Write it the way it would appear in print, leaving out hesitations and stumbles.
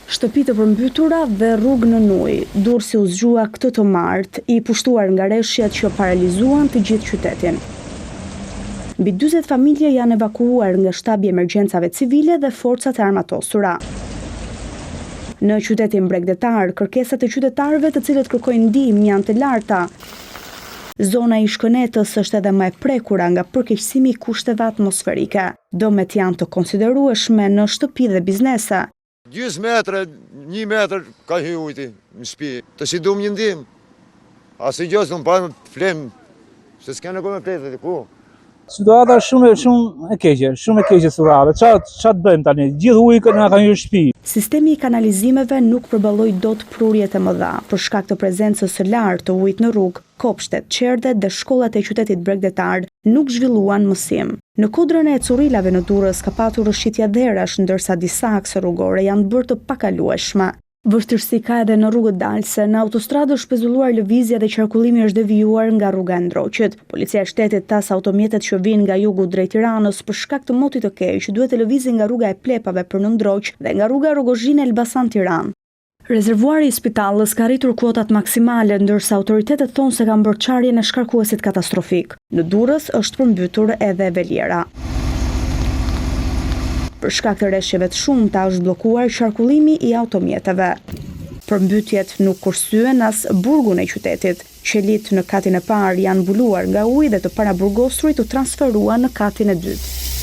Shtëpi të përmbytura dhe rrugë në ujë, Durrësi u zgjua këtë të martë, i pushtuar nga rreshjet që paralizuan të gjithë qytetin. Mbi 40 familje janë evakuuar nga shtabi i emergjencave civile dhe forcat e armatosura. Në qytetin bregdetar, kërkesat e qytetarëve të cilët kërkojnë ndihmë janë të larta. Zona i Shkënetës është edhe më e prekura nga përkeqësimi i kushteve atmosferike. Domet janë të konsiderueshme në shtëpi dhe biznese. 2 metra, 1 metër ka hy ujti në shtëpi. Të si duam një ndihmë. Asë gjës nuk pa të flem, se s'ka në me pletë të ku. Situata shumë e keqe surave. Ç'a të bëjmë tani? Gjithë uji na ka hyrë në shtëpi. Sistemi i kanalizimeve nuk përballoi dot prurjet e mëdha për shkak të prezencës së lartë të ujit në rrugë. Kopshtet, qerdet dhe shkollat e qytetit bregdetar nuk zhvilluan mësim. Në kodrën e Currilave në Durrës ka patur rrëshqitje dherash, ndërsa disa akse rrugore janë bërë të pakalueshme. Vështirësi ka edhe në rrugët dalse, në autostradë është pezulluar lëvizja dhe qarkullimi është devijuar nga rruga e Ndroqit. Policia e shtetit tas automjetet që vijnë nga jugu drejt Tiranës për shkak të motit të keq duhet të lëvizin nga rruga e Plepave për në Ndroq dhe nga rruga Rogozhin Elbasan Tiranë. Rezervuari i spitalës ka rritur kuotat maksimale, ndërsa autoritetet thonë se kanë bërë çarjen e shkarkuesit katastrofik. Në Durrës është përmbytur edhe Veliera. Për shkak të rreshjeve të shumta është bllokuar qarkullimi i automjeteve. Përmbytjet nuk kursyen as burgun e qytetit. Qelit në katin e parë janë mbuluar nga uji dhe të paraburgosurit u transferuan në katin e dytë.